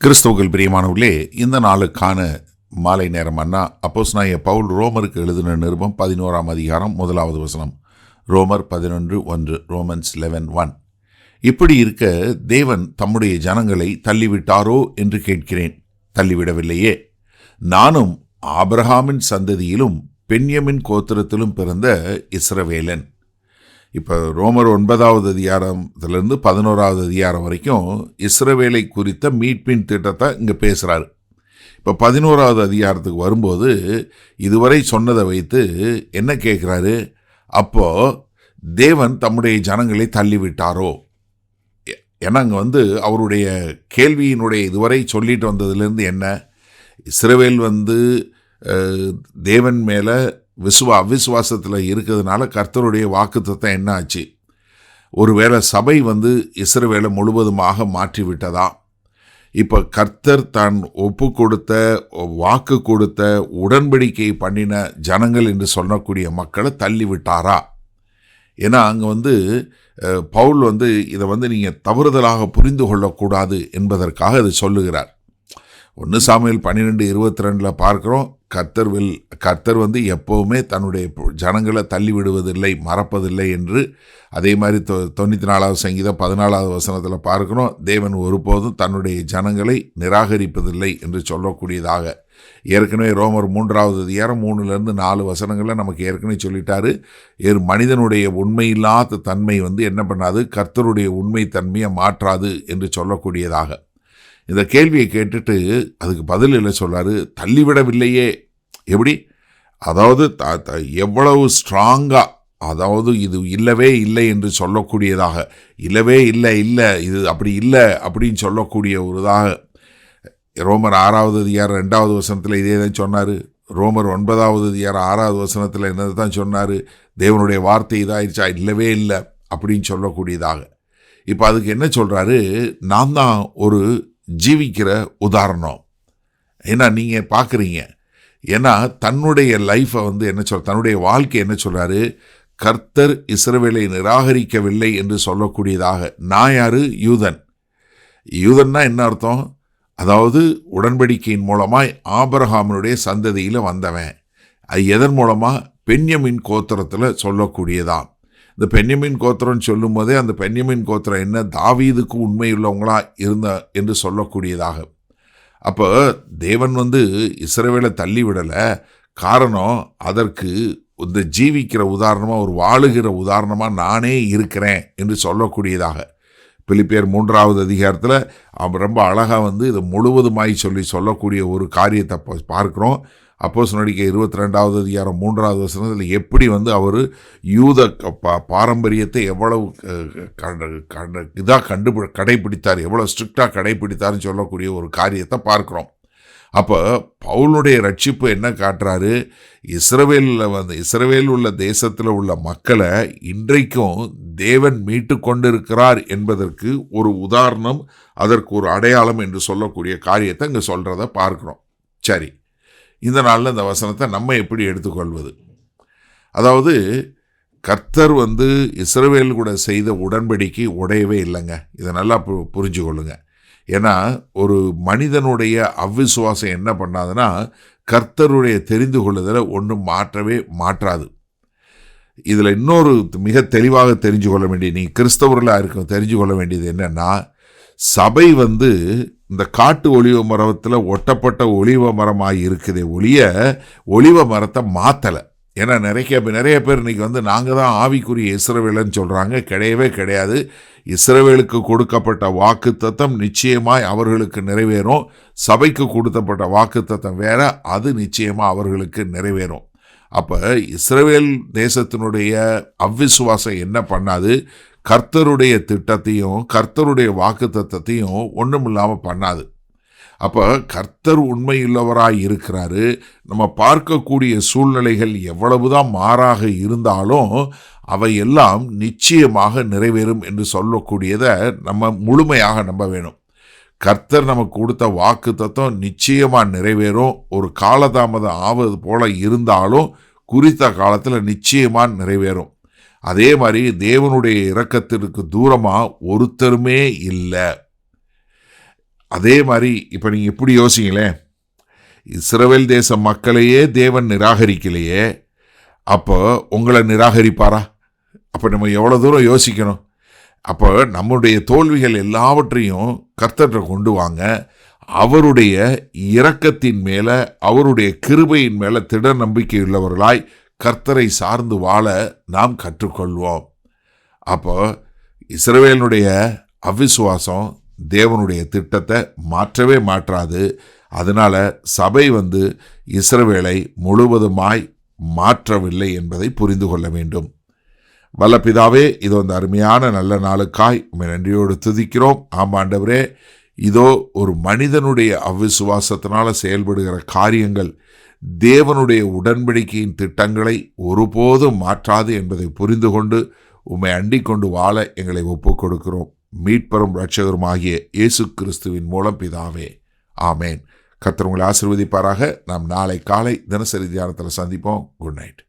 கிறிஸ்துவுக்குள் பிரியமானவர்களே, இந்த நாளுக்கான மாலை நேரம் அண்ணா அப்போஸ்தலனாகிய பவுல் ரோமருக்கு எழுதின நிருபம் 11ஆம் அதிகாரம் 1வது வசனம். ரோமர் 11:1. ரோமன்ஸ் 11:1. இப்படி இருக்க தேவன் தம்முடைய ஜனங்களை தள்ளிவிட்டாரோ என்று கேட்கிறேன். தள்ளிவிடவில்லையே. நானும் ஆபிரகாமின் சந்ததியிலும் பென்யமின் கோத்திரத்திலும் பிறந்த இஸ்ரவேலன். இப்போ ரோமர் 9வது அதிகாரத்திலிருந்து 11வது அதிகாரம் வரைக்கும் இஸ்ரவேலை குறித்த மீட்பின் திட்டத்தை இங்கே பேசுகிறாரு. இப்போ 11வது அதிகாரத்துக்கு வரும்போது இதுவரை சொன்னதை வைத்து என்ன கேட்குறாரு? அப்போது தேவன் தம்முடைய ஜனங்களை தள்ளிவிட்டாரோ? ஏன்னா அங்கே அவருடைய கேள்வியினுடைய இதுவரை சொல்லிட்டு வந்ததுலேருந்து என்ன, இஸ்ரவேல் தேவன் மேலே அவிசுவாசத்தில் இருக்கிறதுனால கர்த்தருடைய வாக்குத்தத்தம் என்ன ஆச்சு? ஒருவேளை சபை இஸ்ரவேலை முழுவதுமாக மாற்றிவிட்டதா? இப்போ கர்த்தர் தான் ஒப்பு கொடுத்த வாக்கு கொடுத்த உடன்படிக்கை பண்ணின ஜனங்கள் என்று சொல்லக்கூடிய மக்களை தள்ளிவிட்டாரா? ஏன்னா அங்கே பவுல் இதை நீங்கள் தவறுதலாக புரிந்து கொள்ளக்கூடாது என்பதற்காக அது சொல்லுகிறார். 1 சாமுவேல் 12:22 பார்க்குறோம். கர்த்தர் எப்போவுமே தன்னுடைய ஜனங்களை தள்ளிவிடுவதில்லை, மறப்பதில்லை என்று. அதே மாதிரி 94வது சங்கீதம் 14வது வசனத்தில் பார்க்குறோம், தேவன் ஒருபோதும் தன்னுடைய ஜனங்களை நிராகரிப்பதில்லை என்று சொல்லக்கூடியதாக. ஏற்கனவே ரோமர் 3வது அதிகாரம் 3-4 வசனங்களில் நமக்கு ஏற்கனவே சொல்லிட்டாரு. மனிதனுடைய உண்மையில்லாத தன்மை என்ன பண்ணாது, கர்த்தருடைய உண்மை தன்மையை மாற்றாது என்று சொல்லக்கூடியதாக. இந்த கேள்வியை கேட்டுட்டு அதுக்கு பதில் இல்லை சொல்கிறாரு, தள்ளிவிடவில்லையே. எப்படி? அதாவது எவ்வளவு ஸ்ட்ராங்காக, அதாவது இது இல்லவே இல்லை என்று சொல்லக்கூடியதாக, இல்லவே இல்லை இது அப்படி இல்லை அப்படின்னு சொல்லக்கூடிய ஒருதாக. ரோமர் 6வது அதிகாரம் 2வது வசனத்தில் இதே தான் சொன்னார். ரோமர் 9வது அதிகாரம் 6வது வசனத்தில் என்னது தான் சொன்னார்? தேவனுடைய வார்த்தை இதாகிடுச்சா? இல்லவே இல்லை அப்படின்னு சொல்லக்கூடியதாக. இப்போ அதுக்கு என்ன சொல்கிறாரு? நான் தான் ஒரு ஜீவிக்கிற உதாரணம். ஏன்னா நீங்கள் பார்க்குறீங்க, ஏன்னா தன்னுடைய லைஃப்பை என்ன தன்னுடைய வாழ்க்கை என்ன சொல்கிறாரு? கர்த்தர் இஸ்ரவேலை நிராகரிக்கவில்லை என்று சொல்லக்கூடியதாக. நான் யார்? யூதன்னா என்ன அர்த்தம்? அதாவது உடன்படிக்கையின் மூலமாய் ஆபிரகாமினுடைய சந்ததியில் வந்தவன். அது எதன் மூலமாக? பென்யமின் கோத்திரத்தில் சொல்லக்கூடியதான். இந்த பென்யமின் கோத்திரம்னு சொல்லும் போதே அந்த பென்யமின் கோத்திரம் என்ன, தாவீதுக்கு உண்மையுள்ளவங்களா இருந்த என்று சொல்லக்கூடியதாக. அப்போ தேவன் இஸ்ரவேலை தள்ளிவிடலை. காரணம், அதற்கு இந்த ஜீவிக்கிற உதாரணமாக, ஒரு வாழுகிற உதாரணமாக நானே இருக்கிறேன் என்று சொல்லக்கூடியதாக. பிலிப்பியர் 3வது அதிகாரத்தில் அவன் ரொம்ப அழகாக இதை முழுவதுமாய் சொல்லக்கூடிய ஒரு காரியத்தை பார்க்குறோம். அப்போஸ்தலர் நடவடிக்கை 22வது அதிகாரம் 3வது வசனத்தில் எப்படி அவர் யூத பாரம்பரியத்தை எவ்வளவு இதாக கடைப்பிடித்தார், எவ்வளோ ஸ்ட்ரிக்டாக கடைப்பிடித்தார்னு சொல்லக்கூடிய ஒரு காரியத்தை பார்க்குறோம். அப்போ பவுலுடைய ரட்சிப்பு என்ன காட்டுறாரு? இஸ்ரவேல் உள்ள தேசத்தில் உள்ள மக்களை இன்றைக்கும் தேவன் மீட்டு கொண்டிருக்கிறார் என்பதற்கு ஒரு உதாரணம், அதற்கு ஒரு அடையாளம் என்று சொல்லக்கூடிய காரியத்தை இங்கே சொல்கிறத பார்க்குறோம். சரி, இந்த நாளில் இந்த வசனத்தை நம்ம எப்படி எடுத்துக்கொள்வது? அதாவது கர்த்தர் இஸ்ரவேல் கூட செய்த உடன்படிக்கை உடையவே இல்லைங்க. இதை நல்லா புரிஞ்சு கொள்ளுங்க. ஏன்னா ஒரு மனிதனுடைய அவ்விசுவாசம் என்ன பண்ணாதுன்னா, கர்த்தருடைய தெரிந்து கொள்ளுதலை ஒன்றும் மாற்றவே மாற்றாது. இதில் இன்னொரு மிக தெளிவாக தெரிஞ்சு கொள்ள வேண்டியது, நீ கிறிஸ்தவர்களாக இருக்க தெரிஞ்சு கொள்ள வேண்டியது என்னென்னா, சபை இந்த காட்டு ஒலிவ மரத்தில் ஒட்டப்பட்ட ஒலிவ மரமாக இருக்குதே ஒழிய ஒலிவ மரத்தை மாற்றலை. ஏன்னா நிறைய பேர் இன்றைக்கி நாங்கள் தான் ஆவிக்குரிய இஸ்ரவேலன்னு சொல்கிறாங்க. கிடையவே கிடையாது. இஸ்ரவேலுக்கு கொடுக்கப்பட்ட வாக்குத்தத்தம் நிச்சயமாய் அவர்களுக்கு நிறைவேறும். சபைக்கு கொடுக்கப்பட்ட வாக்குத்தத்தம் வேற, அது நிச்சயமாக அவர்களுக்கு நிறைவேறும். அப்போ இஸ்ரவேல் தேசத்தினுடைய அவ்விசுவாசம் என்ன பண்ணாது? கர்த்தருடைய திட்டத்தையும் கர்த்தருடைய வாக்குத்தத்தத்தையும் ஒன்றும் இல்லாமல் பண்ணாது. அப்போ கர்த்தர் உண்மையுள்ளவராய் இருக்கிறாரு. நம்ம பார்க்கக்கூடிய சூழ்நிலைகள் எவ்வளவுதான் மாறாக இருந்தாலும் அவையெல்லாம் நிச்சயமாக நிறைவேறும் என்று சொல்லக்கூடியதை நம்ம முழுமையாக நம்ப வேணும். கர்த்தர் நமக்கு கொடுத்த வாக்குத்தத்தம் நிச்சயமாக நிறைவேறும். ஒரு காலதாமதம் ஆவது போல இருந்தாலும் குறித்த காலத்தில் நிச்சயமாக நிறைவேறும். அதே மாதிரி தேவனுடைய இரக்கத்திற்கு தூரமாக ஒருத்தருமே இல்லை. அதே மாதிரி இப்போ நீங்கள் இப்படி யோசிங்களேன், இஸ்ரவேல் தேச மக்களையே தேவன் நிராகரிக்கலையே, அப்போ உங்களை நிராகரிப்பாரா? அப்போ நம்ம எவ்வளோ தூரம் யோசிக்கணும். அப்போ நம்முடைய தோல்விகள் எல்லாவற்றையும் கர்த்தர்கிட்ட கொண்டு வாங்க. அவருடைய இரக்கத்தின் மேலே, அவருடைய கிருபையின் மேலே திட நம்பிக்கையுள்ளவர்களாய் கர்த்தரை சார்ந்து வாழ நாம் கற்றுக்கொள்வோம். அப்போ இஸ்ரவேலுடைய அவிசுவாசம் தேவனுடைய திட்டத்தை மாற்றவே மாற்றாது. அதனால சபை இஸ்ரவேலை முழுவதுமாய் மாற்றவில்லை என்பதை புரிந்து கொள்ள வேண்டும். வல்ல பிதாவே, இதோ இந்த அருமையான நல்ல நாளுக்காய் உம்மை நன்றியோடு துதிக்கிறோம். ஆமாண்டவரே, இதோ ஒரு மனிதனுடைய அவிசுவாசத்தினால செயல்படுகிற காரியங்கள் தேவனுடைய உடன்படிக்கையின் திட்டங்களை ஒருபோதும் மாற்றாது என்பதை புரிந்து கொண்டு உம்மை அண்டிக் கொண்டு வாழ எங்களை ஒப்புக் கொடுக்கிறோம். மீட்பரும் இரட்சகரும் ஆகிய இயேசு கிறிஸ்துவின் மூலம் பிதாவே, ஆமேன். கர்த்தர் உங்களை ஆசீர்வதிப்பாராக. நாம் நாளை காலை தினசரி தியானத்தில் சந்திப்போம். Good night.